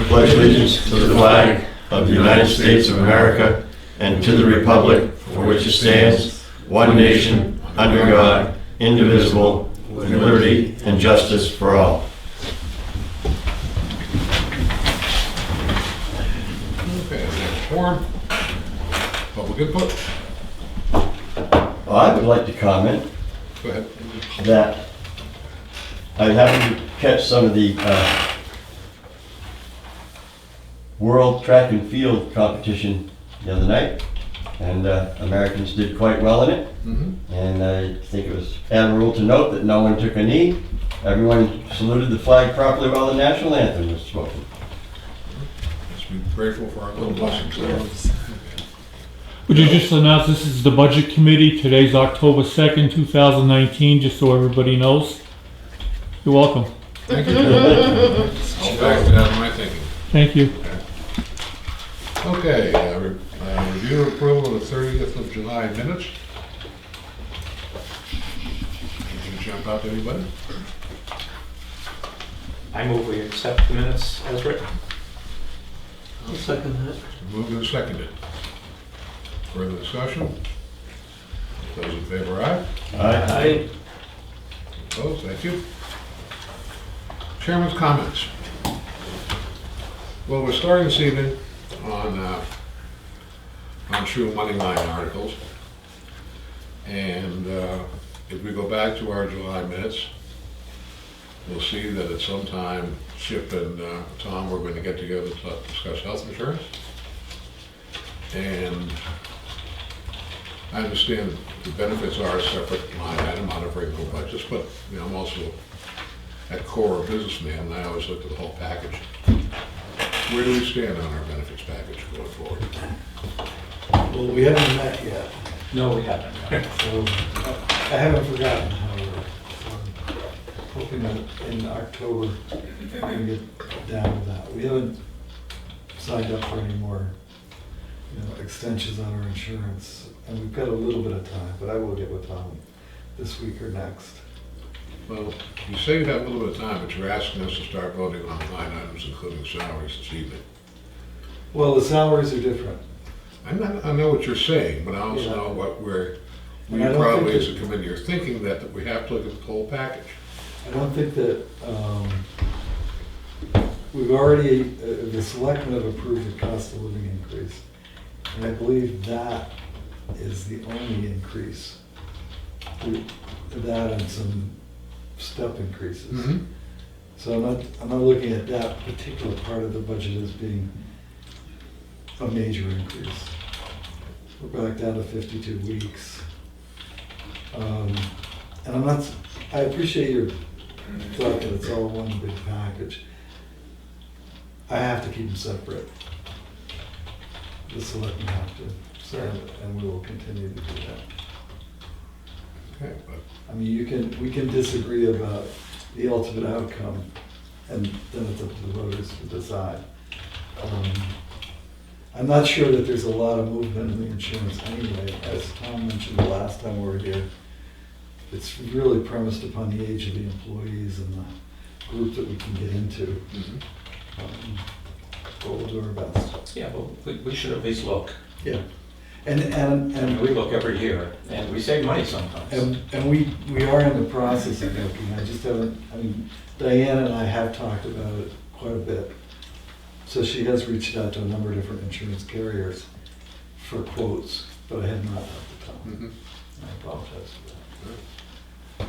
pledge allegiance to the flag of the United States of America and to the republic for which it stands, one nation, under God, indivisible, with liberty and justice for all. Okay, next forum, public input. Well, I would like to comment Go ahead. that I happened to catch some of the World Track and Field competition the other night, and Americans did quite well in it. Mm-hmm. And I think it was admirable to note that no one took a knee. Everyone saluted the flag properly while the national anthem was spoken. Let's be grateful for our little blessings there. Would you just announce this is the Budget Committee? Today's October 2nd, 2019, just so everybody knows. You're welcome. Thank you. I'll factor that in my thinking. Thank you. Okay, review and approval of the 30th of July minutes. Anything jump out to anybody? I move we accept the minutes as written. I'll second that. Moved and seconded. Further discussion? Those in favor, aye. Aye. Opposed? Thank you. Chairman's comments. Well, we're starting this evening on true money line articles. And if we go back to our July minutes, we'll see that at some time Chip and Tom were going to get together to discuss health insurance. And I understand the benefits are a separate line item out of regular budgets, but you know, I'm also at core a businessman, and I always look at the whole package. Where do we stand on our benefits package going forward? Well, we haven't met yet, No, we haven't. so I haven't forgotten, however. So I'm hoping that in October we can get down to that. We haven't signed up for any more, extensions on our insurance, and we've got a little bit of time, but I will get with Tom this week or next. Well, you say you have a little bit of time, but you're asking us to start voting on line items, including salaries this evening. Well, the salaries are different. I know what you're saying, but I also Yeah. know what we And I don't probably think as a committee are thinking that we have to look at the whole package. I don't think that, we've already, the selectmen have approved the cost of living increase. And I believe that is the only increase. That and some step increases. So I'm not looking at that particular part of the budget as being a major increase. We're back down to 52 weeks. And I appreciate your thought that it's all one big package. I have to keep them separate. The selectmen have to, so, and we will continue to do that. Okay, but I mean, we can disagree about the ultimate outcome, and then it's up to the voters to decide. I'm not sure that there's a lot of movement in the insurance anyway. As Tom mentioned the last time we were here, it's really premised upon the age of the employees and the group that we can get into. But we'll do our best. Yeah, well, we should at least look. Yeah. And We look every year, and we save money sometimes. And we are in the process of looking. I just haven't, Diane and I have talked about it quite a bit. So she has reached out to a number of different insurance carriers for quotes, but I have not at the time. I apologize for that.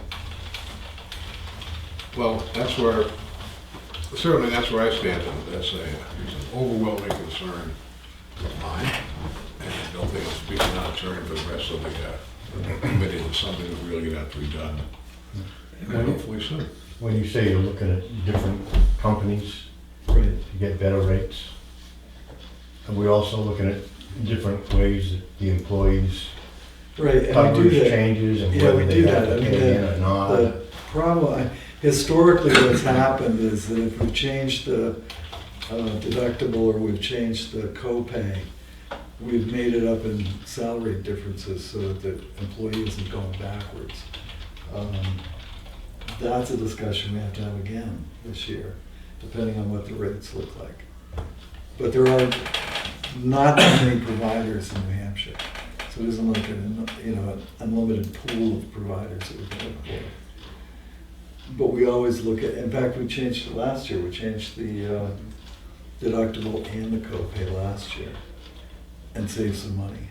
well, that's where I stand on it. It's an overwhelming concern of mine. And I don't think it's speaking out of turn for the rest of the committee. It's something that really gonna have to be done. And hopefully soon. When you say you're looking at different companies Right. to get better rates, are we also looking at different ways that the employees' Right, and we do coverage that. changes and Yeah, whether we they do have that. to I mean, pay in or not? The problem, historically what's happened is that if we've changed the deductible or we've changed the copay, we've made it up in salary differences so that the employee isn't going backwards. That's a discussion we have to have again this year, depending on what the rates look like. But there are not that many providers in New Hampshire. So it isn't like an unlimited pool of providers that we can look for. But we always look at, in fact, we changed it last year. We changed the deductible and the copay last year and saved some money.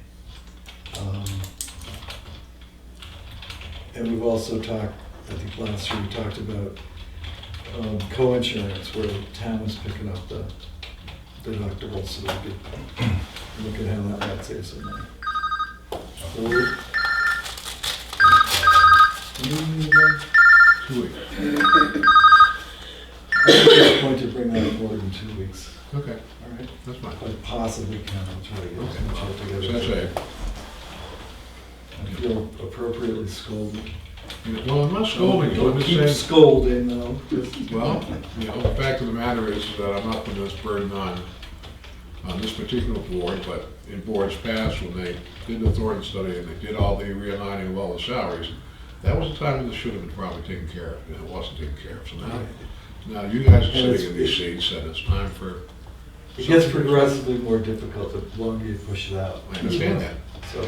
And we've also talked, I think last year we talked about co-insurance, where the town was picking up the deductible, so we could look at how that might save some money. So we're, 2 weeks. I think it's going to bring that forward in 2 weeks. Okay, All right. that's fine. I possibly can, I'll try to get as much out So together. that's it. I feel appropriately scolded. Well, I'm not scolding you, I'm Don't just keep saying, scolding, though. Just- well, the fact of the matter is that I'm not putting this burden on this particular board, but in boards past, when they did the Thornton study and they did all the realigning of all the salaries, that was the time when this should have been probably taken care of, and it wasn't taken care of. So now you guys are sitting in these seats, and it's time for. It gets progressively more difficult the longer you push it out. I understand that, So,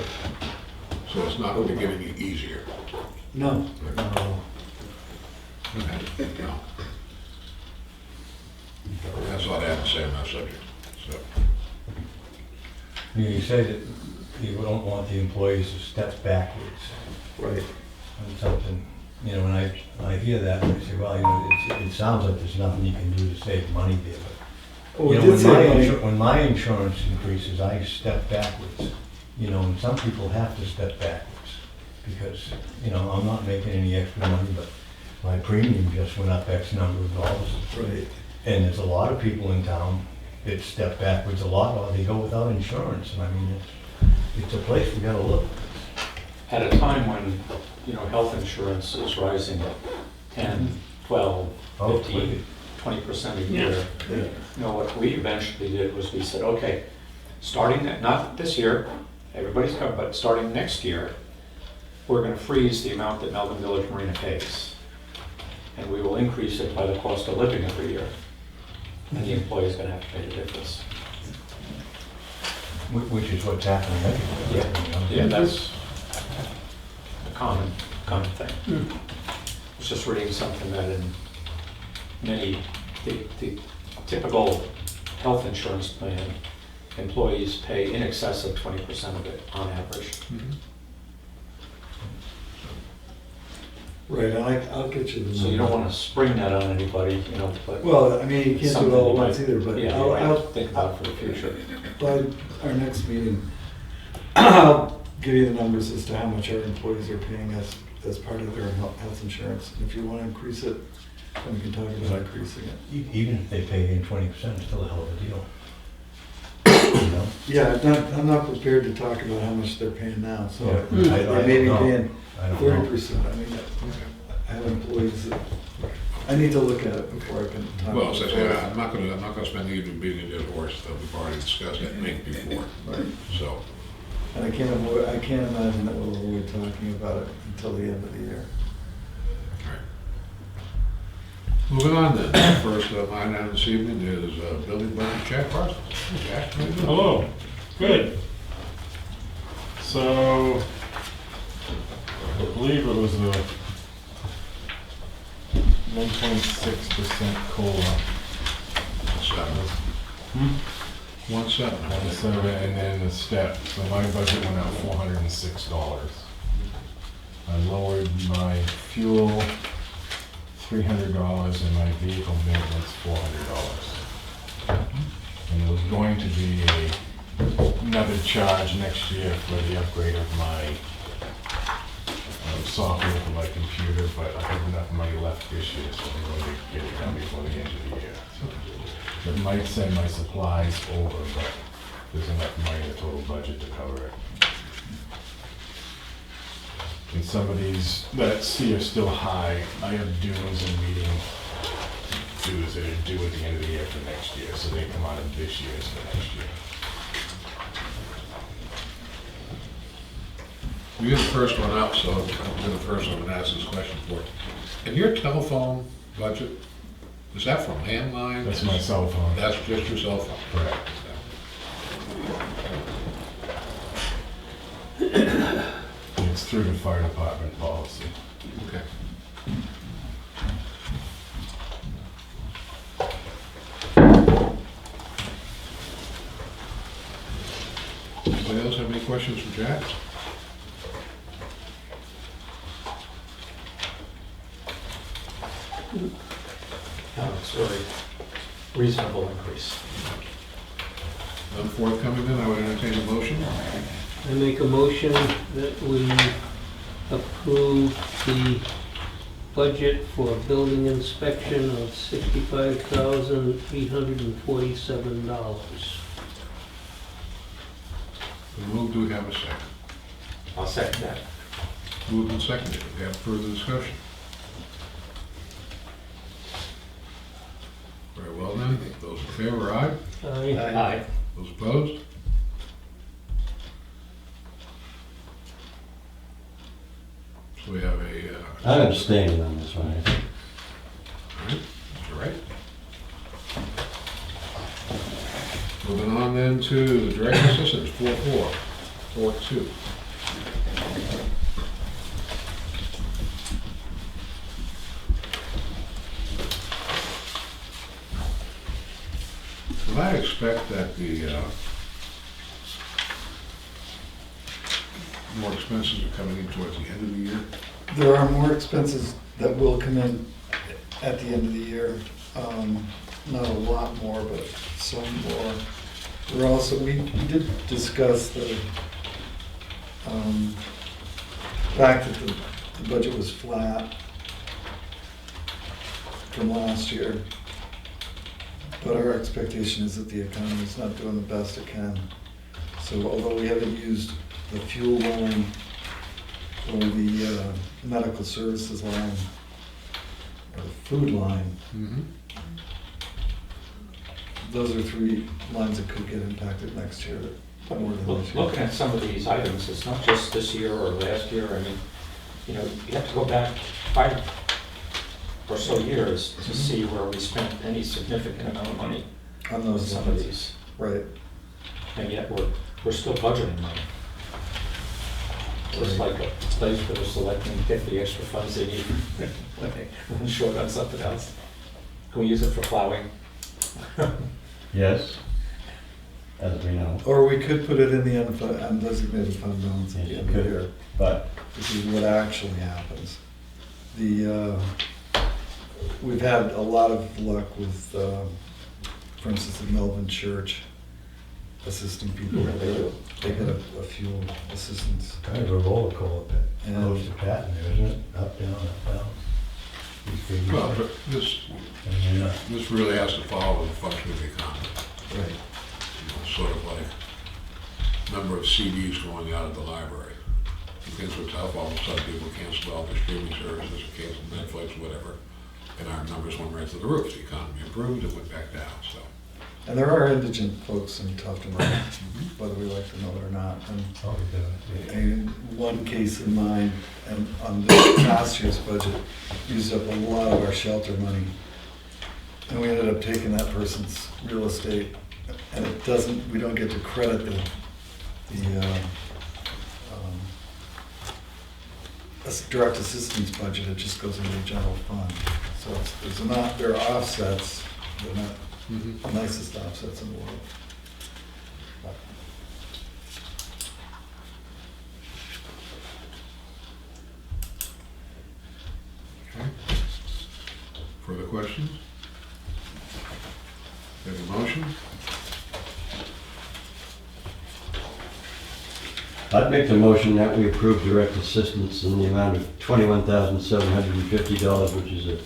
so it's not really getting any easier. no, no. Okay, no. That's all I have to say on that subject, so. You say that you don't want the employees to step backwards Right. on something, when I hear that, I say, well, it sounds like there's nothing you can do to save money there, but Well, we when did say money. when my insurance increases, I step backwards. And some people have to step backwards because, I'm not making any extra money, but my premium just went up X number of dollars. Right. And there's a lot of people in town that step backwards a lot, or they go without insurance. And I mean, it's a place we gotta look. At a time when, health insurance is rising at 10, 12, Oh, 15, 20% a year. Yeah. What we eventually did was we said, okay, starting, not this year, everybody's covered, but starting next year, we're gonna freeze the amount that Melvin Village Marina pays. And we will increase it by the cost of living every year. And the employee's gonna have to pay the difference. Which is what's happening everywhere. Yeah, that's a common thing. I was just reading something that in many, the typical health insurance plan, employees pay in excess of 20% of it on average. Right, I'll get you the. So you don't want to spring that on anybody, but. Well, I mean, you can't do it all at once something you either, but might- Yeah, you I'll, might think about for the future. by our next meeting, I'll give you the numbers as to how much our employees are paying us as part of their health insurance. And if you want to increase it, then we can talk about increasing it. Even if they pay in 20%, it's still a hell of a deal. Yeah, I'm not prepared to talk about how much they're paying now, so Yeah. they may be I don't know. paying I don't know. 30%. I mean, I have employees that, I need to look at it before I can talk. Well, about so it. I'm not gonna spend the evening beating a dead horse that we've already discussed at length before, Right. so. And I can't imagine that we'll avoid talking about it until the end of the year. Moving on then, first line item this evening is building budget Jack Parsons. Jack, how you doing? Hello, good. So, I believe it was a 1.6% COLA. 1.7. 1.7, and then the step, so my budget went up $406. I lowered my fuel $300 and my vehicle maintenance $400. And there was going to be another charge next year for the upgrade of my software for my computer, but I have enough money left this year, so I'm going to get it done before the end of the year. It might send my supplies over, but there's enough money in the total budget to cover it. And some of these that I see are still high. I have dues and meeting dues that are due at the end of the year for next year, so they come out of this year's for next year. You're the first one out, so you're the first one to ask this question for. In your telephone budget, Is that for landline? That's my cell phone. That's just your cell phone? Correct. It's through the fire department policy. Okay. Anybody else have any questions for Jack? No, it's very reasonable increase. None forthcoming then, I would entertain a motion. I make a motion that we approve the budget for building inspection of $65,847. Move, do we have a second? I'll second that. Moved and seconded, we have further discussion. Very well then, those in favor, aye. Aye. Aye. Those opposed? So we have a, I'm abstaining on this one, I think. all right, Mr. Wright. Moving on then to the director assistants, 4442. Would I expect that the more expenses are coming in towards the end of the year? There are more expenses that will come in at the end of the year. Not a lot more, but some more. We're also, we did discuss the fact that the budget was flat from last year. But our expectation is that the economy is not doing the best it can. So although we haven't used the fuel line or the medical services line or the food line, Mm-hmm. those are three lines that could get impacted next year more than this year. Looking at some of these items, it's not just this year or last year, I mean, you know, you have to go back 5 or so years to see where we spent any significant amount of money On on those some of lines, these, right. and yet we're still budgeting money. Just like a place for the selectmen to get the extra funds they need when they run short on something else. Can we use it for plowing? Yes, as we know. Or we could put it in the undesignated fund balance at the Yes, end of the you year. could, but This is what actually happens. We've had a lot of luck with, for instance, the Melvin Church assisting people. They get a fuel assistance. Kind of a roller coaster, And- close to patent there, isn't it? Up, down, up, down. These figures. Well, but this And you're not- This really has to follow the function of the economy. Right. You know, sort of like number of CDs going out of the library. When things were tough, all of a sudden people canceled all their streaming services, canceled Netflix, whatever, and our numbers went right to the roof. The economy improved, it went back down, so. And there are indigent folks in Tufton, whether we like to know it or not. And Probably do it. And one case in mind, and on this past year's budget, used up a lot of our shelter money. And we ended up taking that person's real estate, and it doesn't, we don't get to credit the direct assistance budget, it just goes into the general fund. So there are offsets, they're not the nicest offsets in the world. Okay. Further questions? Have a motion? I'd make the motion that we approve direct assistance in the amount of $21,750, which is a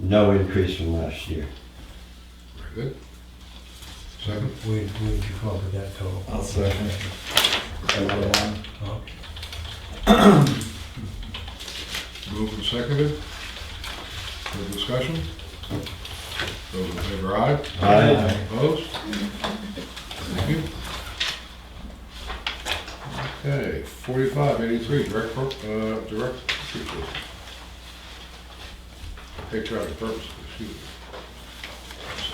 no increase from last year. Very good. Second? Where did you come up with that total? I'll second. Another one. Okay. Moved and seconded. Further discussion? Those in favor, aye. Aye. Opposed? Thank you. Okay, 4583, direct teachers. Patriotic purposes, excuse me.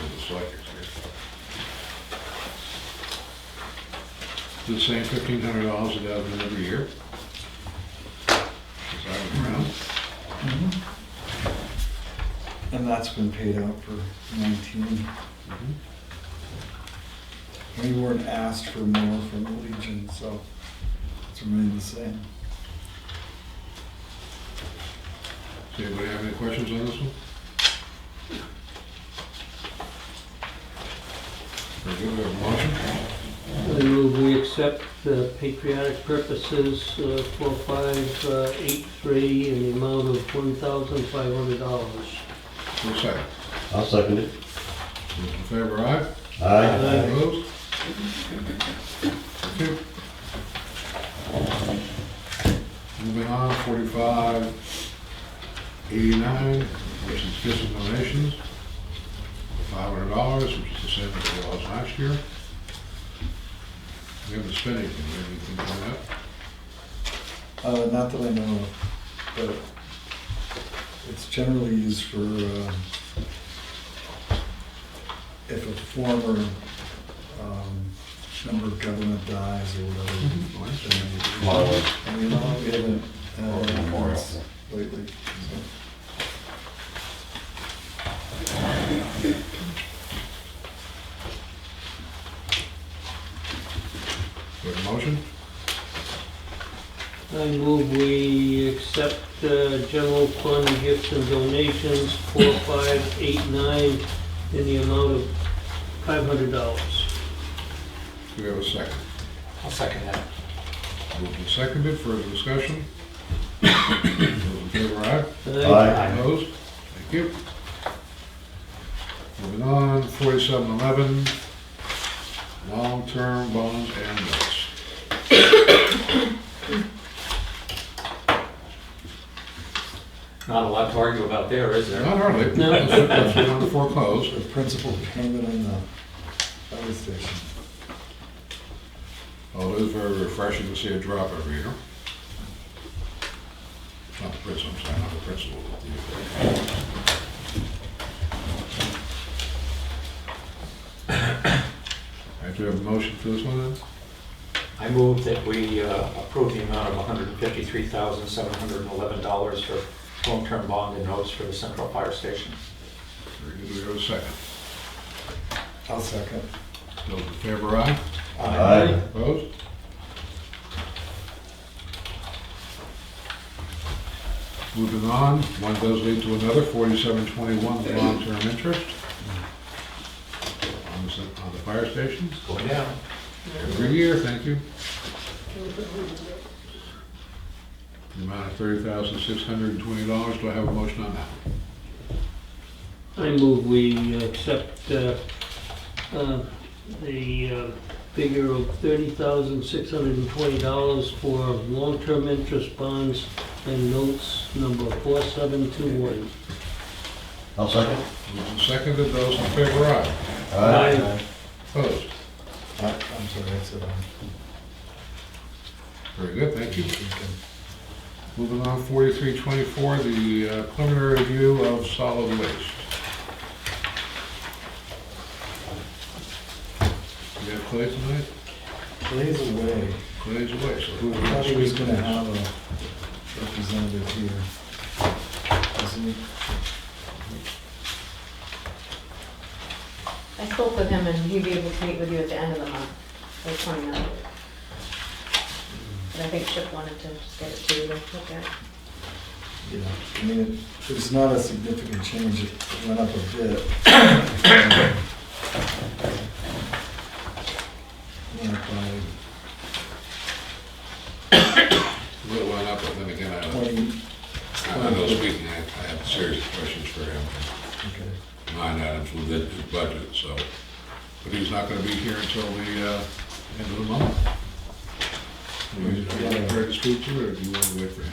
of the selectors here. The same $1,500 it has been every year. Since I was around. And that's been paid out for 19. We weren't asked for more from the Legion, so it's remained the same. Does anybody have any questions on this one? Very good, we have a motion. I move we accept the patriotic purposes 4583 in the amount of $1,500. For a second. I'll second it. Those in favor, aye? Aye. Opposed? Thank you. Moving on, 4589, which is gifts and donations, $500, which is the same as it was last year. We haven't spent anything, we have anything coming up? Not that I know of, but it's generally used for if a former member of government dies or whatever. And we haven't lately. We have a motion? I move we accept general fund gifts and donations 4589 in the amount of $500. Do we have a second? I'll second that. Moved and seconded, further discussion? Those in favor, aye? Aye. Opposed? Thank you. Moving on, 4711, long-term bonds and notes. Not a lot to argue about there, is there? Not hardly. No. That's the one foreclosed. The principal payment on the fire station. Oh, it is very refreshing to see a drop every year. Not the principal, I'm sorry, not the principal. I do have a motion for this one then? I move that we approve the amount of $153,711 for long-term bond and notes for the Central Fire Station. Very good, do we have a second? I'll second. Those in favor, aye? Aye. Opposed? Moving on, one does lead to another, 4721, the long-term interest on the fire stations. Going down. Every year, thank you. The amount of $30,620. Do I have a motion on that? I move we accept the figure of $30,620 for long-term interest bonds and notes number 4721. I'll second. Moved and seconded, those in favor, aye. Aye. Opposed? I'm sorry, I said aye. Very good, thank you. Moving on, 4324, the preliminary review of solid waste. We have Clay tonight? Clay's away. Clay's away, so who I will thought he was speak to gonna this? have a representative here. Isn't he? I spoke with him and he'd be able to meet with you at the end of the month, the 29th. But I think Chip wanted to just get it to you to look at. Yeah, I mean, it's not a significant change, it went up a bit. Went up by It went up, but then again, I 20, know speaking, I have serious questions for him. okay. 9 items within his budget, so, but he's not gonna be here until the end of the month. Are you prepared to speak to it, or do you want to wait for him?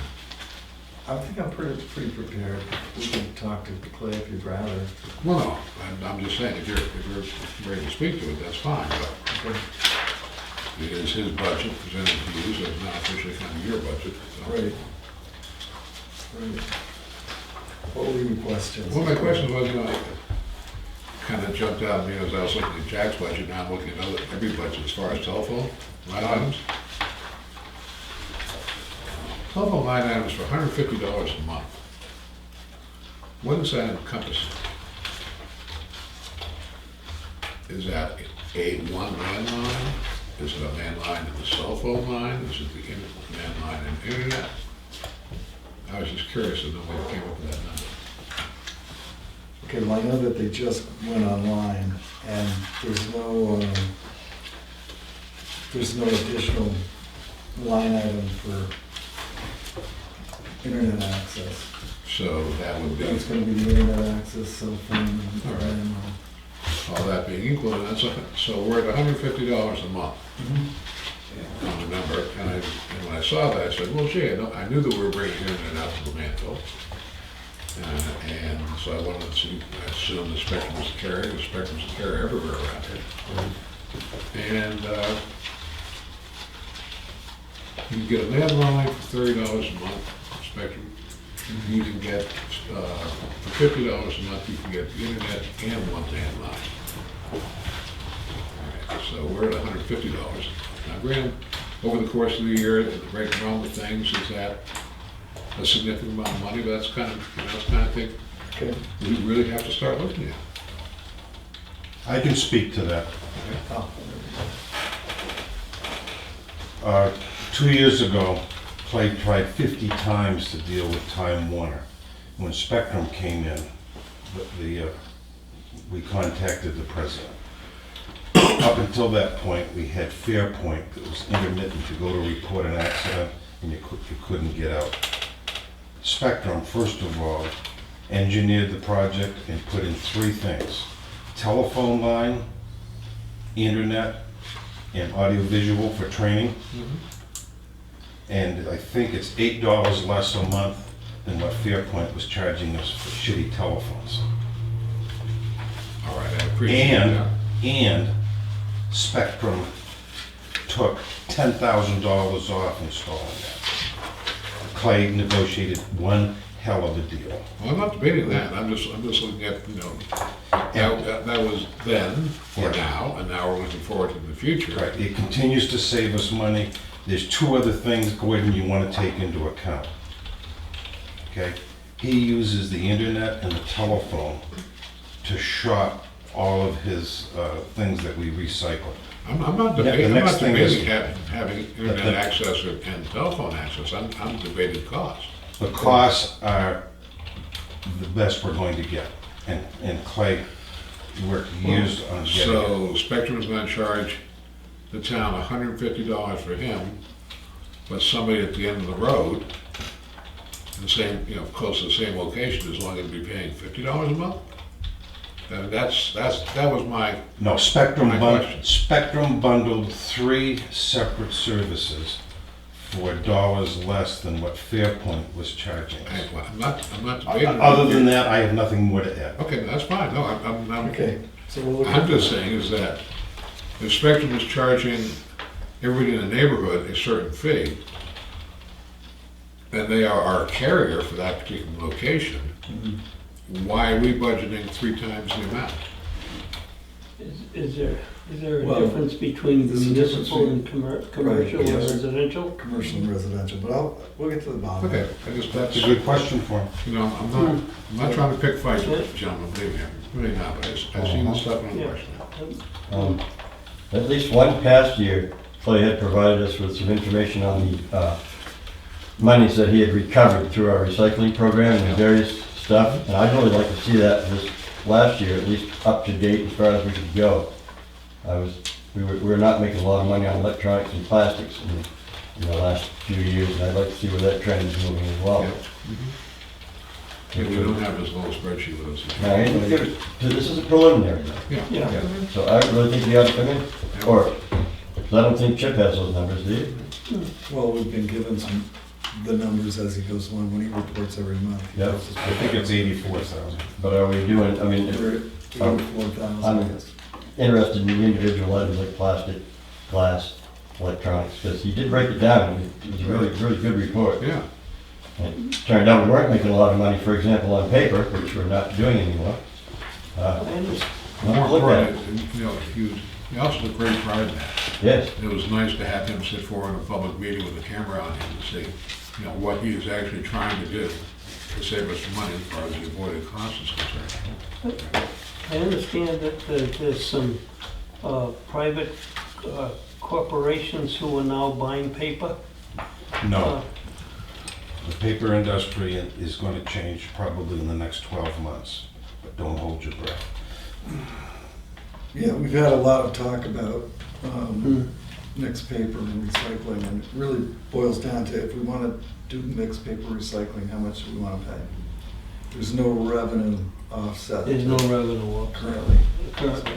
I think I'm pretty prepared. We can talk to Clay if you'd rather. Well, no, I'm just saying, if you're ready to speak to it, that's fine, but Okay. it is his budget presented to you, so it's not officially kind of your budget. so. Right. Right. What were your questions? Well, my question was, you know, kind of jumped out at me as I was looking at Jack's budget, now I'm looking at every budget as far as telephone line items. Telephone line items for $150 a month. What does that encompass? Is that one landline? Is it a landline in the cell phone line? Is it the landline in internet? I was just curious to know where you came up with that number. Okay, well, I know that they just went online and there's no additional line item for internet access. So that would be, It's gonna be the internet access, cell phone, and All right. landline. all that being equal, and that's, so we're at $150 a month. On the number, and when I saw that, I said, well, gee, I knew that we were bringing internet out to the landfill. And so I wanted to see, I assumed the Spectrum was a carrier, the Spectrum's a carrier everywhere around here. And you can get a landline for $30 a month, Spectrum. You can get, for $50 a month, you can get the internet and one landline. All right, so we're at $150. Now, granted, over the course of the year, the rate and wrong with things is that a significant amount of money, but that's kind of, that's kind of thing Okay. we really have to start looking at. I can speak to that. Oh, 2 years ago, Clay tried 50 times to deal with Time Warner. When Spectrum came in, we contacted the president. Up until that point, we had Fairpoint that was intermittent to go to report an accident, and you couldn't get out. Spectrum, first of all, engineered the project and put in 3 things: telephone line, internet, and audiovisual for training. And I think it's $8 less a month than what Fairpoint was charging us for shitty telephones. All right, I appreciate that. And Spectrum took $10,000 off installing that. Clay negotiated one hell of a deal. Well, I'm not debating that, I'm just looking at, you know, that was then, for Yeah. now, and now we're looking forward to the future. Right, it continues to save us money. There's 2 other things, Gordon, you want to take into account. Okay? He uses the internet and the telephone to shop all of his things that we recycle. I'm not The debating, next thing is- having internet access and telephone access, I'm debating cost. The costs are the best we're going to get. And Clay worked years on getting it. So Spectrum is gonna charge the town $150 for him, but somebody at the end of the road, the same, you know, close to the same location, is only gonna be paying $50 a month? And that was my, No, Spectrum My question. Spectrum bundled 3 separate services for $1 less than what Fairpoint was charging us. I'm not debating. Other than that, I have nothing more to add. Okay, that's fine, no, I'm, okay, so we'll look I'm at just saying is that if Spectrum is charging everybody in the neighborhood a certain fee, then they are our carrier for that particular location, why are we budgeting 3 times the amount? Is there a Well, difference between there's a difference municipal and commercial or yes. residential? commercial and residential, but we'll get to the bottom. Okay, that's, That's a good question for him. you know, I'm not trying to pick fights with this gentleman, believe me, I'm really not, but I've seen this stuff and I'm Yeah. questioning. At least one past year, Clay had provided us with some information on the monies that he had recovered through our recycling program and various stuff. And I'd really like to see that this last year, at least up to date as far as we could go. We were not making a lot of money on electronics and plastics in the last few years, and I'd like to see where that trend is moving as well. Yeah, we don't have this little spreadsheet with us. Now, this is a preliminary, Yeah. Yeah. so I really think you ought to come in, or, 'cause I don't think Chip has those numbers, do you? Well, we've been given the numbers as he goes along when he reports every month. He Yep. tells us I think it's 84,000. But are we doing, I mean, We're at I'm 84,000, yes. interested in the individual items like plastic, glass, electronics, because he did break it down. It was a really, really good report. Yeah, It turned out we weren't making a lot of money, for example, on paper, which we're not doing anymore. I under- More Look at important, you know, he also took great pride in that. Yes, It was nice to have him sit forward in a public meeting with a camera on him to say, you know, what he is actually trying to do to save us money as far as the avoided cost is concerned. I understand that there's some private corporations who are now buying paper. No. The paper industry is going to change probably in the next 12 months, but don't hold your breath. Yeah, we've had a lot of talk about mixed paper and recycling, and it really boils down to if we want to do mixed paper recycling, how much do we want to pay? There's no revenue offset. There's no revenue Currently. currently.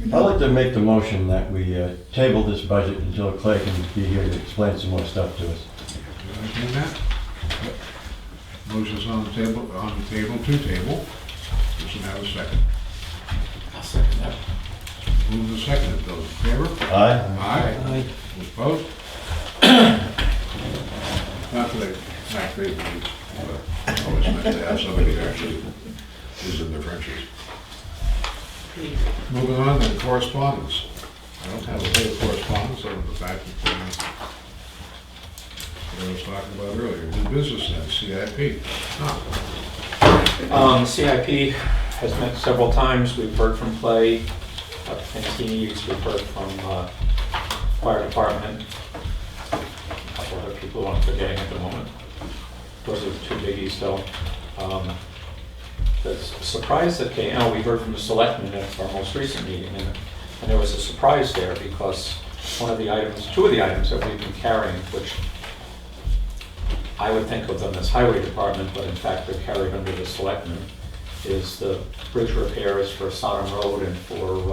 I'd like to make the motion that we table this budget until Clay can be here to explain some more stuff to us. You understand that? Motion's on the table to table. Does it have a second? I'll second that. Move the second. Those in favor? Aye? Aye. Aye. Opposed? Not that I favor these, but it's always nice to have somebody who actually is in the trenches. Moving on to correspondence. I don't have a bit of correspondence other than the fact that I was talking about earlier. New business then, CIP. CIP has met several times. We've heard from Clay, things he needs. We've heard from fire department. A couple other people I'm forgetting at the moment. Those are the two biggies though. The surprise that came, we heard from the selectmen at our most recent meeting, and there was a surprise there because two of the items that we've been carrying, which I would think of them as highway department, but in fact they're carried under the selectmen, is the bridge repairs for Sodom Road and for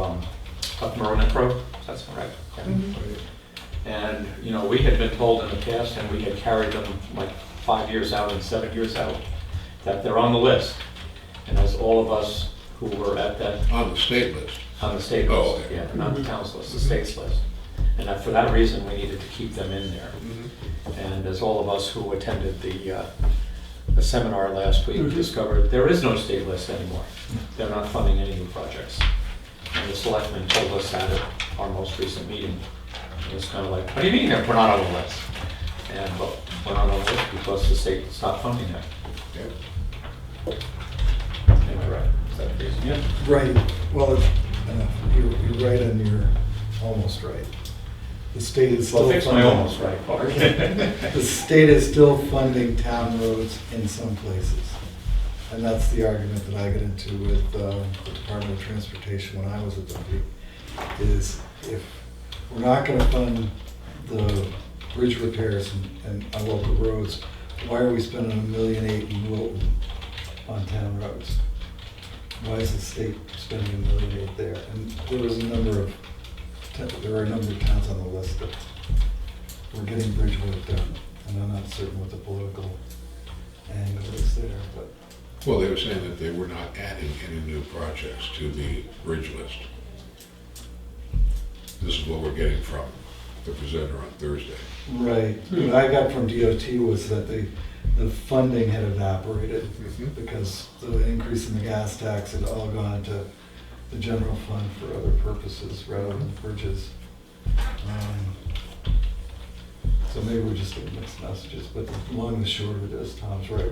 up Maronet Road. That's correct. Yeah. And you know, we had been told in the past, and we had carried them like 5 years out and 7 years out, that they're on the list. And as all of us who were at that On the state list. on the state Oh, list, okay. yeah, not the town's list, the state's list. And that for that reason, we needed to keep them in there. And as all of us who attended the seminar last week discovered, there is no state list anymore. They're not funding any new projects. And the selectmen told us that at our most recent meeting. It was kind of like, what do you mean that we're not on the list? And but we're not on the list because the state stopped funding it. Am I right? Is that the reason? Yeah. Right, well, you're right and you're almost right. The state is still Well, fix my funding. almost right part. The state is still funding town roads in some places. And that's the argument that I get into with the Department of Transportation when I was at Dundee, is if we're not gonna fund the bridge repairs and on local roads, why are we spending $1.8 million in Wilton on town roads? Why is the state spending $1.8 million there? And there are a number of towns on the list that we're getting bridge work done, and I'm not certain what the political angle is there, but. Well, they were saying that they were not adding any new projects to the bridge list. This is what we're getting from the presenter on Thursday. Right, what I got from DOT was that the funding had evaporated because the increase in the gas tax had all gone to the general fund for other purposes rather than bridges. So maybe we're just getting mixed messages, but the long and the short of it is, Tom's right,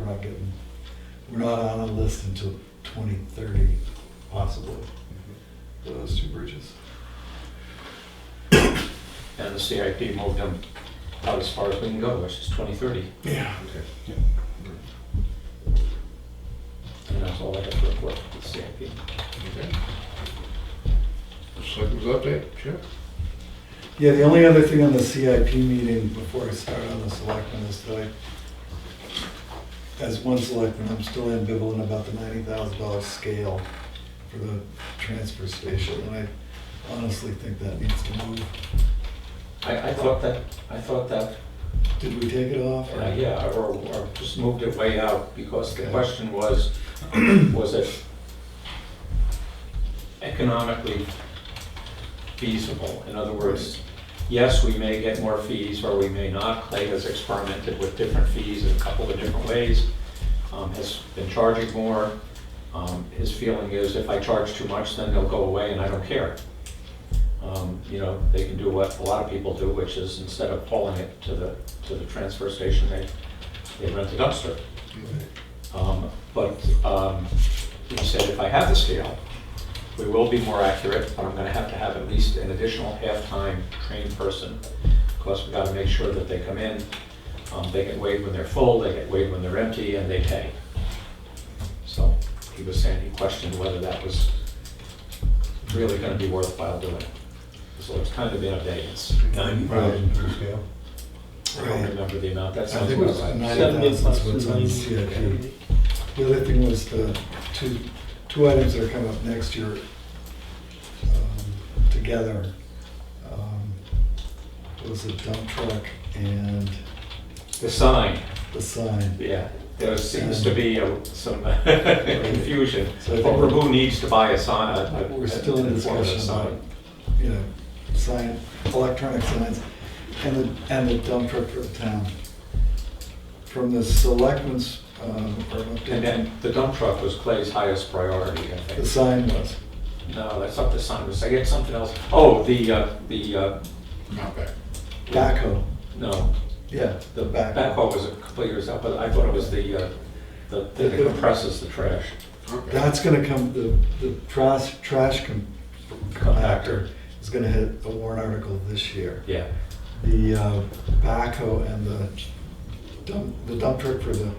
we're not on a list until 2030, possibly, for those two bridges. And the CIP moved them out as far as we can go, which is 2030. Yeah. Okay. And that's all I got to report with the CIP. Okay. Selectmen's update, Chip? Yeah, the only other thing on the CIP meeting before I start on the selectmen is that as one selectman, I'm still ambivalent about the $90,000 scale for the transfer station, and I honestly think that needs to move. I thought that, Did we take it off? or- yeah, or just moved it way out, because the question was it economically feasible? In other words, yes, we may get more fees, or we may not. Clay has experimented with different fees in a couple of different ways, has been charging more. His feeling is if I charge too much, then they'll go away and I don't care. You know, they can do what a lot of people do, which is instead of hauling it to the transfer station, they rent a dumpster. But he said, if I have the scale, we will be more accurate, but I'm gonna have to have at least an additional half-time trained person, because we gotta make sure that they come in, they get weighed when they're full, they get weighed when they're empty, and they pay. So he was saying he questioned whether that was really gonna be worthwhile doing. So it's kind of in abeyance. 90,000 per scale. I don't remember the amount, that I sounds think it was about right. 90,000 is what's on the CIP. The other thing was the two items that are coming up next year together. Was a dump truck and The sign, the sign. yeah, there seems to be some confusion So I think over who needs to buy a sign. We're still in informative discussion sign. about, you know, sign, electronic signs, and the dump truck for the town. From the selectmen's, And then the dump truck was Clay's highest priority, I the think. sign was, No, that's not the sign, was, I get something else. Oh, the Not bad. backhoe, no, yeah, the the backhoe. backhoe was a couple of years out, but I thought it was the thing that compresses the trash. Okay. That's gonna come, the trash compactor is gonna hit a warrant article this year. Yeah, The backhoe and the dump truck for the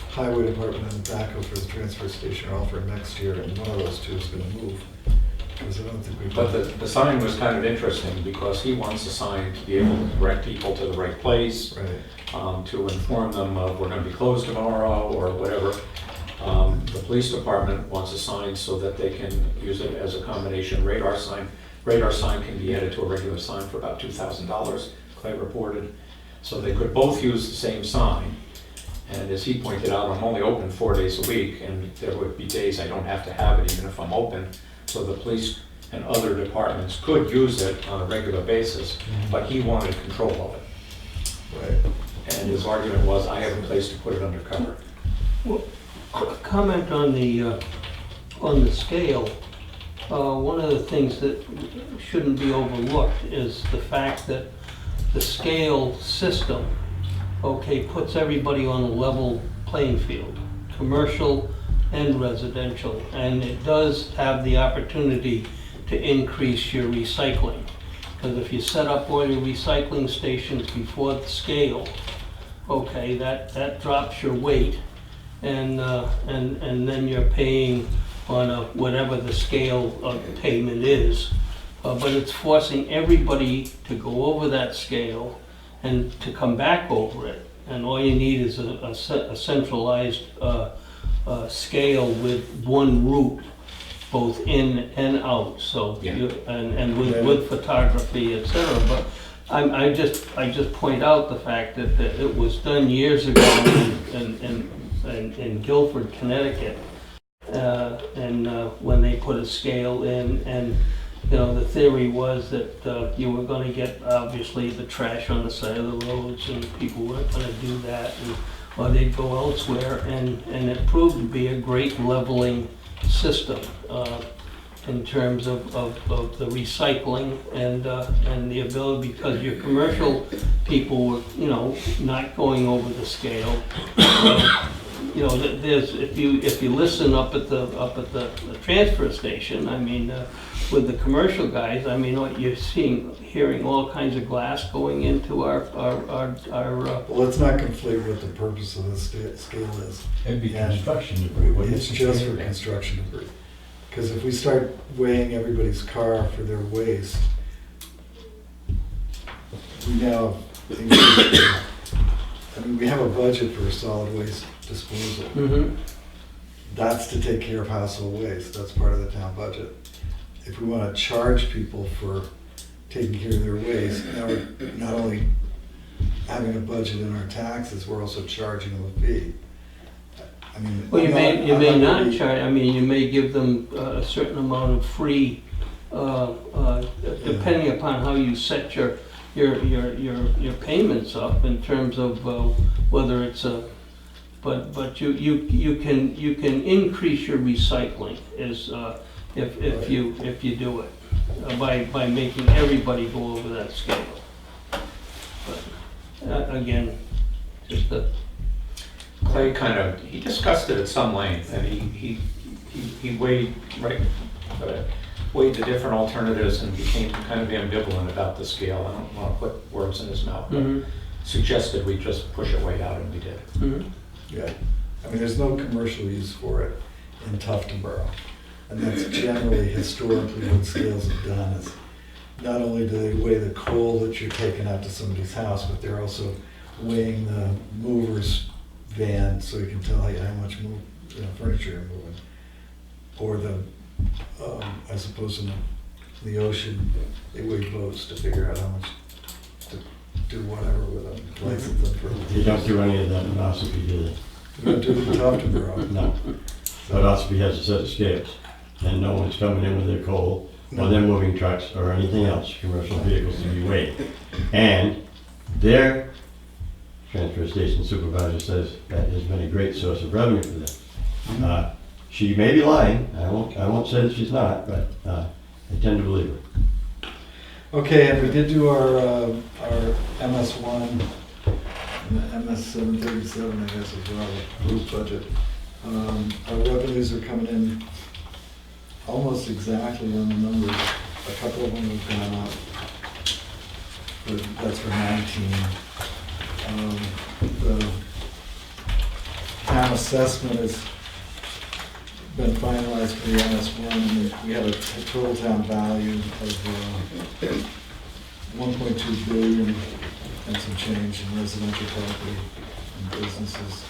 highway department and the backhoe for the transfer station are all for next year, and one of those two is gonna move. Because I don't think we've. but the sign was kind of interesting because he wants a sign to be able to direct people to the right place, Right, to inform them of we're gonna be closed tomorrow or whatever. The police department wants a sign so that they can use it as a combination radar sign. Radar sign can be added to a regular sign for about $2,000, Clay reported. So they could both use the same sign. And as he pointed out, I'm only open 4 days a week, and there would be days I don't have to have it even if I'm open. So the police and other departments could use it on a regular basis, but he wanted control of it. right. And his argument was, I have a place to put it under cover. Comment on the scale. One of the things that shouldn't be overlooked is the fact that the scale system, okay, puts everybody on a level playing field, commercial and residential, and it does have the opportunity to increase your recycling. Because if you set up all your recycling stations before the scale, okay, that drops your weight, and then you're paying on whatever the scale of payment is. But it's forcing everybody to go over that scale and to come back over it. And all you need is a centralized scale with one route, both in and out. So Yeah. and with photography, etc. But I just point out the fact that it was done years ago in Guilford, Connecticut, and when they put a scale in, and you know, the theory was that you were going to get, obviously, the trash on the side of the roads, and people weren't going to do that, or they'd go elsewhere, and it proved to be a great leveling system in terms of the recycling and the ability, because your commercial people were, you know, not going over the scale. You know, there's, if you listen up at the transfer station, I mean, with the commercial guys, I mean, what you're hearing all kinds of glass going into our Well, let's not conflate what the purpose of this scale is. It'd be Yeah. construction debris, wouldn't It's it? just for construction debris. Because if we start weighing everybody's car for their waste, we now, I mean, we have a budget for solid waste disposal. Mhm. That's to take care of household waste, that's part of the town budget. If we want to charge people for taking care of their waste, now we're not only having a budget in our taxes, we're also charging them a fee. I mean, Well, you I'm may not really- charge, I mean, you may give them a certain amount of free, depending upon how you set your payments up in terms of whether it's but you can increase your recycling if you do it by making everybody go over that scale. But again, just a Clay he discussed it at some length, and he weighed, weighed the different alternatives and became kind of ambivalent about the scale. I don't want to put words in his mouth, but suggested we just push it way out, and we did. Yeah, I mean, there's no commercial use for it in Tuftonboro. And that's generally historically what scales have done is not only do they weigh the coal that you're taking out to somebody's house, but they're also weighing the mover's van so you can tell how much furniture you're moving. Or I suppose in the ocean, they weigh boats to figure out how much to do whatever with them, license them for. You don't do any of that in Ossipee, do they? You don't do it in Tuftonboro. No. But Ossipee has a set of scales, and no one's coming in with their coal, or their moving trucks, or anything else, commercial vehicles to be weighed. And their transfer station supervisor says that has been a great source of revenue for them. She may be lying, I won't say that she's not, but I tend to believe her. Okay, and we did do our MS1, and the MS737, I guess, as well, group budget. Our revenues are coming in almost exactly on the numbers. A couple of them have gone up, but that's for 19. The town assessment has been finalized for the MS1, and we have a total town value of 1.2 billion and some change in residential property and businesses.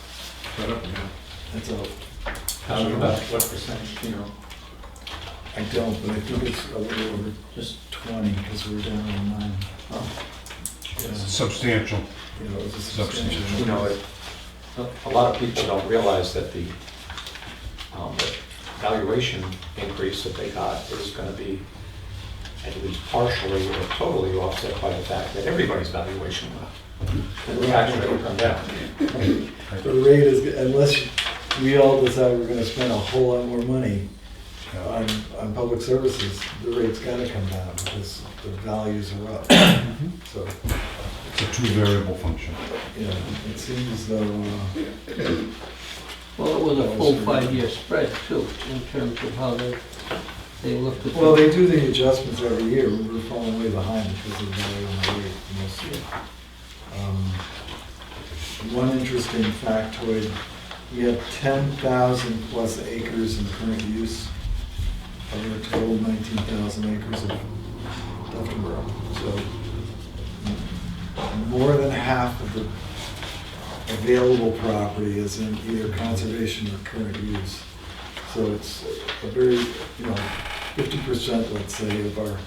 Shut up again. That's all. About what percentage, do you know? I don't, but I think it's a little over just 20 because we're down on 9. Yeah. Substantial. You know, it was a Substantial. substantial. You know, a lot of people don't realize that the valuation increase that they got is going to be at least partially or totally offset by the fact that everybody's valuation went up. And the tax rate will come down. The rate is, unless we all decide we're gonna spend a whole lot more money on public services, the rate's gotta come down because the values are up. So, It's a two variable function. yeah, it seems as though, well, it was a full 5-year spread too, in terms of how they looked at. well, they do the adjustments every year. We're falling way behind because of the value on the rate most year. One interesting factoid, we have 10,000 plus acres in current use of a total 19,000 acres of Tuftonboro. So more than half of the available property is in either conservation or current use. So it's a very, 50%, let's say, of our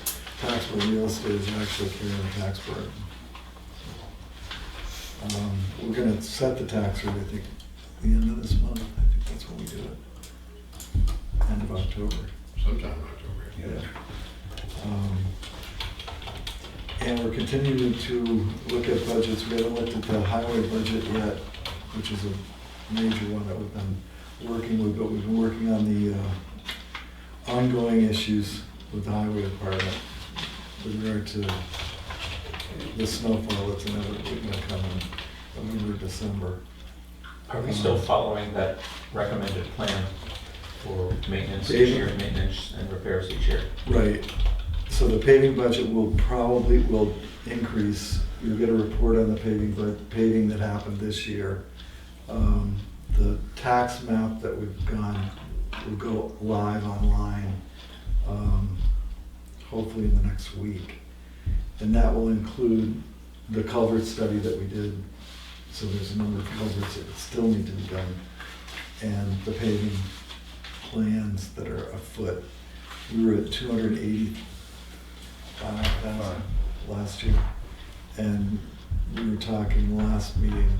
taxable real estate is actually carrying the tax burden. We're gonna set the tax rate, I think, the end of this month. I think that's when we do it. End of October. Sometime in October. Yeah. And we're continuing to look at budgets. We haven't looked at the highway budget yet, which is a major one that we've been working with, but we've been working on the ongoing issues with the highway department with regard to the snowfall that's inevitably going to come in November, December. Are we still following that recommended plan for maintenance each year, maintenance and repairs each year? Right. So the paving budget will increase. You'll get a report on the paving that happened this year. The tax map that we've gone will go live online, hopefully in the next week. And that will include the culvert study that we did. So there's a number of culverts that still need to be done. And the paving plans that are afoot. We were at 285,000 last year. And we were talking last meeting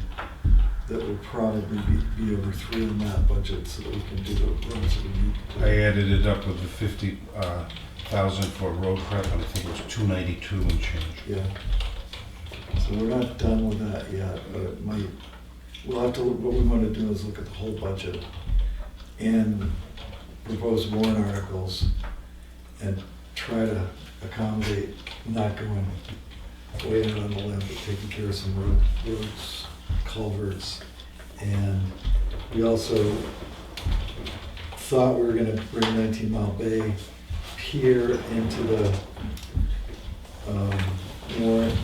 that will probably be over 3 in that budget so that we can do the roads that we need to do. I added it up with the 50,000 for road prep, and I think it was 292 and change. Yeah. So we're not done with that yet, but it might we'll have to, what we want to do is look at the whole budget and propose warrant articles and try to accommodate not going way out on the limb, but taking care of some roads, culverts. And we also thought we were gonna bring 19 Mile Bay Pier into the warrant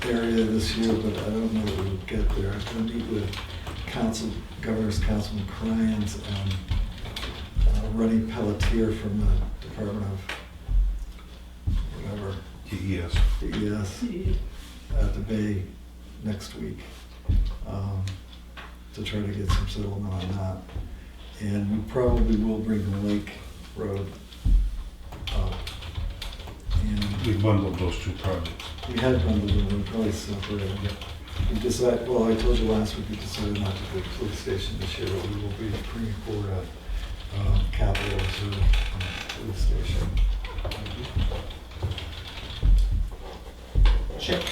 area this year, but I don't know that we'll get there. I'm gonna meet with Governor's Councilman Cryans and Ronnie Pelletier from the Department of whatever, Yes. DES, at the Bay next week, to try to get some settlement on that. And we probably will bring the Lake Road up. And We bundled those two projects. we had bundled them, we probably separated. We decided, well, I told you last week, we decided not to do the police station this year, but we will be bringing forward a capital reserve police station. Chip,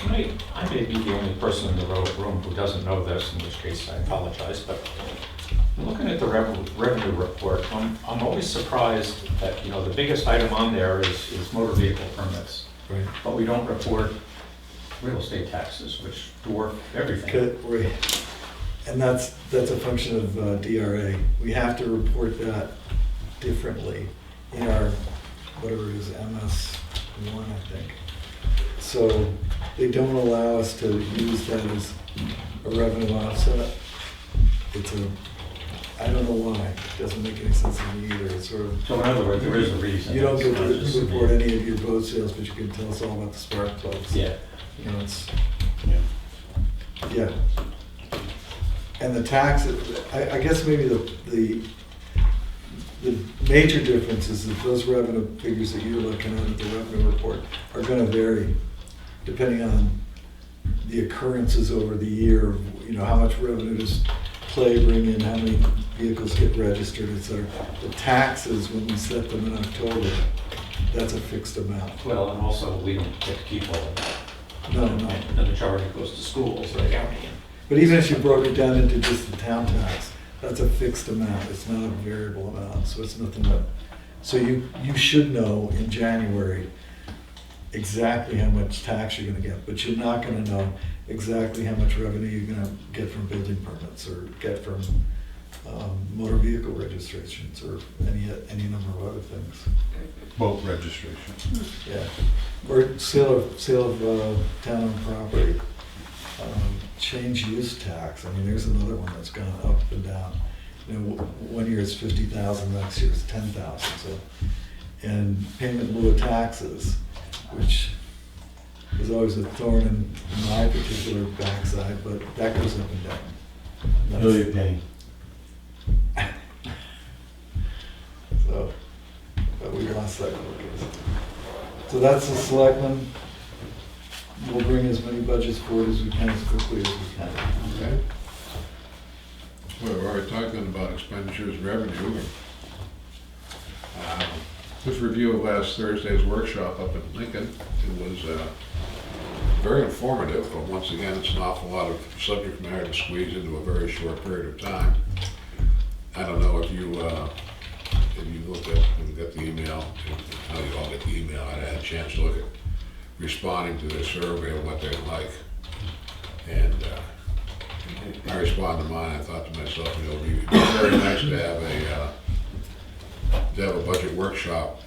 I may be the only person in the room who doesn't know this, in which case I apologize, but looking at the revenue report, I'm always surprised that, you know, the biggest item on there is motor vehicle permits. Right. But we don't report real estate taxes, which dwarf everything. Right. And that's a function of DRA. We have to report that differently in our, whatever it is, MS1, I think. So they don't allow us to use that as a revenue offset. I don't know why. It doesn't make any sense to me either. It's sort of, So in other words, there is a reason. you don't It's get not just to me. report any of your boat sales, but you can tell us all about the spark plugs. Yeah. You know, it's, yeah. And the tax, I guess maybe the major difference is that those revenue figures that you're looking at the revenue report are gonna vary depending on the occurrences over the year, you know, how much revenue does Clay bring in, how many vehicles get registered, et cetera. The taxes, when we set them in October, that's a fixed amount. Well, and also we don't get to keep all of that. No. And the majority goes to schools, the county. But even if you broke it down into just the town tax, that's a fixed amount, it's not a variable amount, so it's nothing but, so you should know in January exactly how much tax you're gonna get, but you're not gonna know exactly how much revenue you're gonna get from building permits or get from motor vehicle registrations or any number of other things. Boat registration. Yeah, or sale of town-owned property. Change use tax, I mean, there's another one that's gone up and down. You know, one year it's 50,000, next year it's 10,000, so. And payment in lieu of taxes, which is always a thorn in my particular backside, but that goes up and down. Bill you're paying. So, but we lost that case. So that's the selectmen. We'll bring as many budgets forward as we can, as quickly as we can. Okay. Well, we're already talking about expenditures and revenue. This review of last Thursday's workshop up in Lincoln, it was very informative, but once again, it's an awful lot of subject matter to squeeze into a very short period of time. I don't know if you looked at, when you got the email, how you all get the email, I had a chance to look at responding to their survey of what they're like. And I responded to mine, I thought to myself, you know, it'd be very nice to have a budget workshop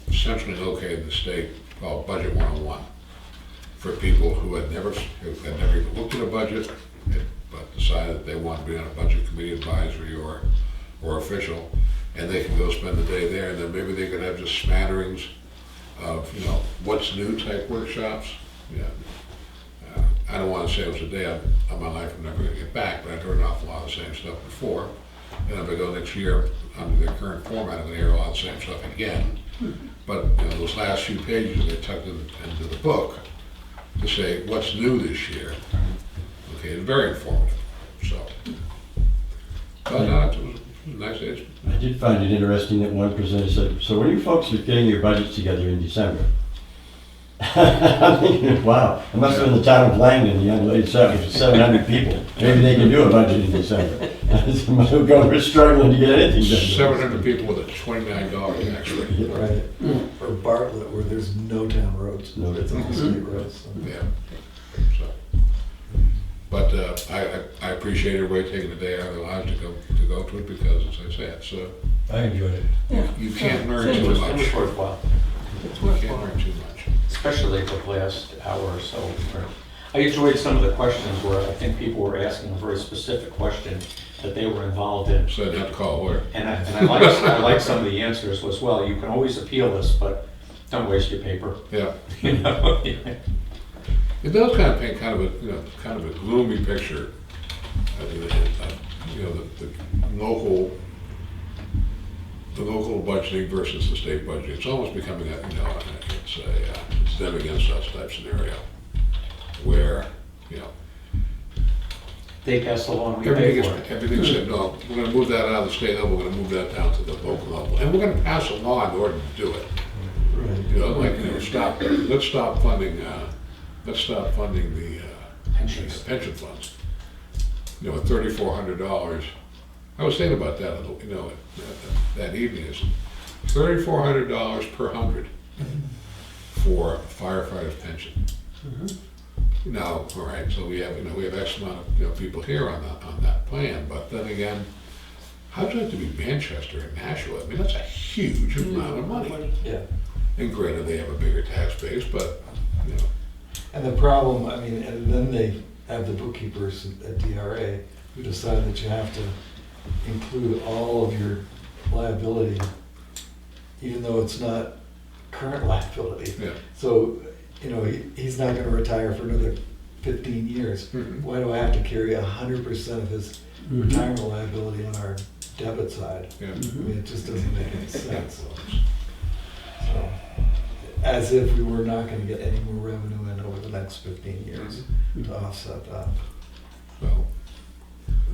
essentially located in the state called Budget 101 for people who had never even looked at a budget, but decided that they want to be on a budget committee, advisory, or official, and they can go spend the day there, and then maybe they could have just smatterings of, you know, what's new type workshops. Yeah. I don't want to say it was a day of my life I'm never going to get back, but I've heard an awful lot of the same stuff before. And if I go next year under the current format, I'm going to hear a lot of the same stuff again. But you know, those last few pages they tucked into the book to say what's new this year. Okay, it's very informative. So, but it was a nice day. I did find it interesting that one presenter said, so when you folks are getting your budgets together in December, I'm thinking, wow, it must have been the town of Langdon, the young lady said, it was 700 people. Maybe they can do a budget in December. We're struggling to get anything done. 700 people with a $29 tax rate. Right, or Bartlett, where there's no town roads, No. it's all state roads. so. Yeah. So, but I appreciate everybody taking the day out of their lives to go to it because, as I said, so I enjoyed it. you can't learn It too was much. worthwhile, You can't learn too much. especially the last hour or so. I enjoyed some of the questions where I think people were asking a very specific question that they were involved in. So I'd have to call a lawyer. And I like some of the answers was, well, you can always appeal this, but don't waste your paper. Yeah. You know? It does kind of paint kind of a gloomy picture. The local budgeting versus the state budget. It's almost becoming it's them against us type scenario, where They pass the law and we pay for it. everything said, no, we're going to move that out of the state level. We're going to move that down to the local level, and we're going to pass a law in order to do it. Right. Let's stop funding the Pensions. pension funds. At $3,400, I was thinking about that, that evening, is $3,400 per 100 for a firefighter's pension. Now, all right, so we have X amount of people here on that plan, but then again, how'd you have to be Manchester and Nashua? I mean, that's a huge amount of money. Yeah, And granted, they have a bigger tax base, but and the problem, I mean, and then they have the bookkeepers at DRA who decide that you have to include all of your liability, even though it's not current liability. yeah. So, he's not gonna retire for another 15 years. Mhm. Why do I have to carry 100% of his retirement liability on our debit side? Yeah. I mean, it just doesn't make any sense. So, as if we were not gonna get any more revenue in over the next 15 years to offset that. So,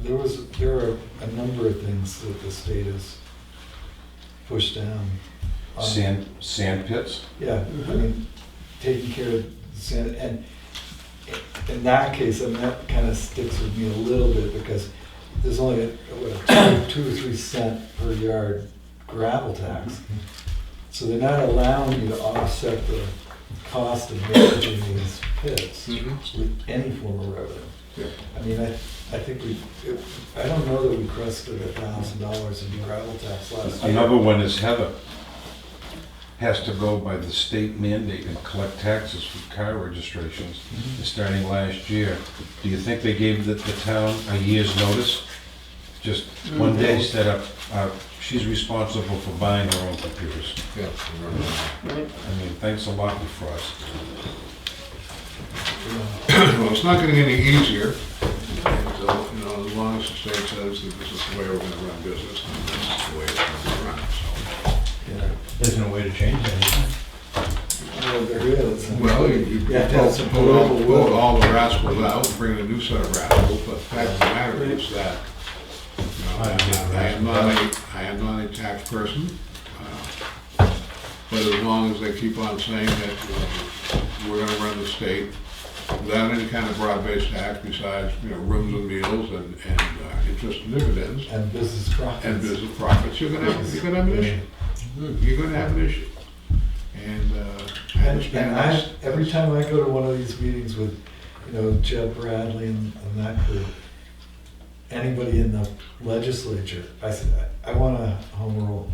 There are a number of things that the state has pushed down. Sand pits? Yeah, I mean, taking care of the sand, and in that case, I mean, that kind of sticks with me a little bit because there's only a 2 or 3 cent per yard gravel tax. So they're not allowing you to offset the cost of managing these pits with any form of revenue. yeah. I mean, I think I don't know that we crested $1,000 in gravel tax last year. Another one is Heather. Has to go by the state mandate and collect taxes for car registrations starting last year. Do you think they gave the town a year's notice? Just one day set up, she's responsible for buying her own computers. Yeah, I remember that. I mean, thanks a lot for us. Well, it's not getting any easier. So, as long as the state says that this is the way we're going to run business, then this is the way it's going to be run. So, There's no way to change anything. Well, there is. well, you have to have some pull political will. all the rascals out, and bring in a new set of rascals. But the fact of the matter is that I am not a tax person. But as long as they keep on saying that we're going to run the state without any kind of broad-based tax besides rooms and meals and interest and dividends And business profits. you're going to have an issue. You're going to have an issue. And I understand that's- Every time I go to one of these meetings with, Jeb Bradley and that group, anybody in the legislature, I said, I want a home rule.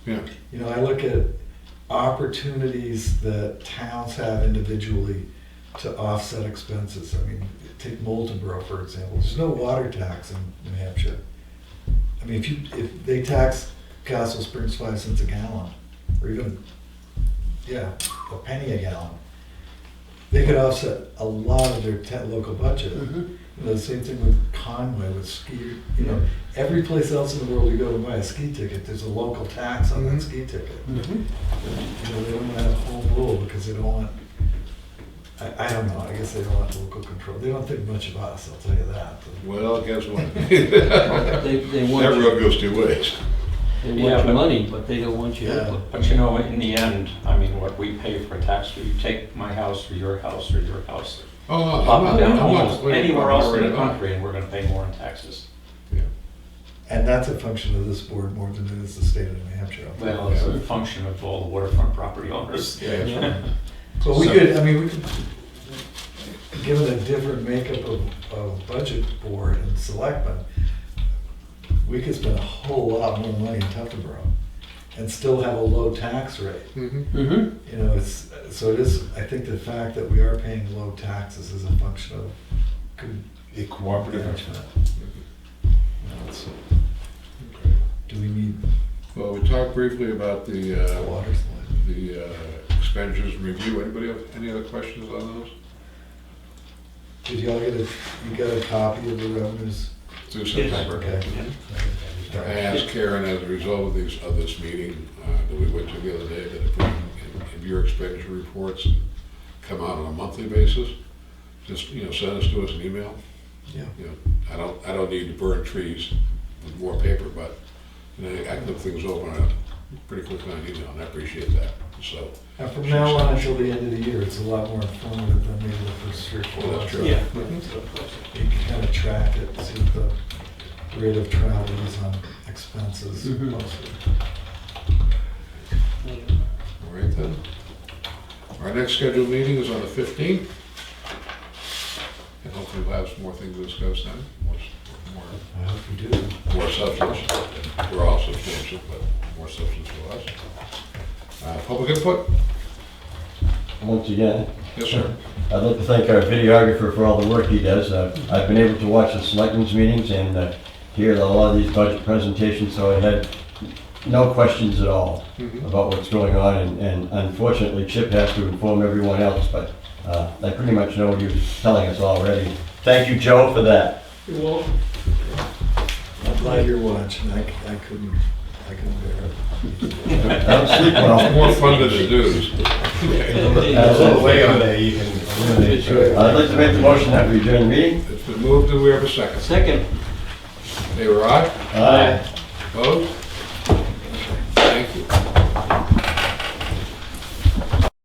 Yeah. I look at opportunities that towns have individually to offset expenses. I mean, take Moultonborough, for example. There's no water tax in New Hampshire. I mean, if they tax Castle Springs 5 cents a gallon, or even, a penny a gallon, they could offset a lot of their local budget. The same thing with Conway, with ski, every place else in the world you go to buy a ski ticket, there's a local tax on that ski ticket. They don't have home rule because they don't want, I don't know, I guess they don't want local control. They don't think much of us, I'll tell you that. Well, guess what? They want That you, road goes 2 ways. They Yeah, want but- your money, but they don't want your Yeah. input. But you know, in the end, I mean, what we pay for a tax, you take my house or your house or your house, Oh, no, up I'm and down, not almost complaining anywhere about else in it the at all. country, and we're gonna pay more in taxes. And that's a function of this board more than it is the state of New Hampshire. Well, it's a function of all the waterfront property owners. Yeah. But we So- could, I mean, we could, given a different makeup of budget board and selectmen, we could spend a whole lot more money in Tuftonboro and still have a low tax rate. Mhm. Mm-hmm. You know, it's, so it is, I think the fact that we are paying low taxes is a function of good A cooperative. management. You know, it's- Do we need Well, we talked briefly about the water slide? expenditures review. Anybody have any other questions on those? Did y'all get you got a copy of the revenues? Through September. Okay. I asked Karen, as a result of this meeting that we went to the other day, that if we can, in your expenditure reports come out on a monthly basis, just, send us to us an email. Yeah. I don't need to burn trees with more paper, but, I can look things over on pretty quickly on email, and I appreciate that, so. And from now on until the end of the year, it's a lot more informative than maybe the first 3 or 4 Well, months. that's true. Yeah. You can kind of track it, see what the rate of travel is on expenses Mhm. mostly. All right then. Our next scheduled meeting is on the 15th. And hopefully we'll have some more things to discuss then, I hope you do. more substance. We're all substantial, but more substance to us. Public input? Once again, Yes, sir. I'd like to thank our videographer for all the work he does. I've been able to watch the selectmen's meetings and hear a lot of these budget presentations, so I had no questions at all Mhm. about what's going on, and unfortunately Chip has to inform everyone else, but I pretty much know what he was telling us already. Thank you, Joe, for that. You're welcome. I'm glad you're watching. I couldn't bear it. I don't sleep well. More fun than the dues. That's the way on there, you can eliminate. I'd like to make the motion that we adjourn the meeting. It's been moved. Do we have a second? Second. Favor aye? Aye. Opposed?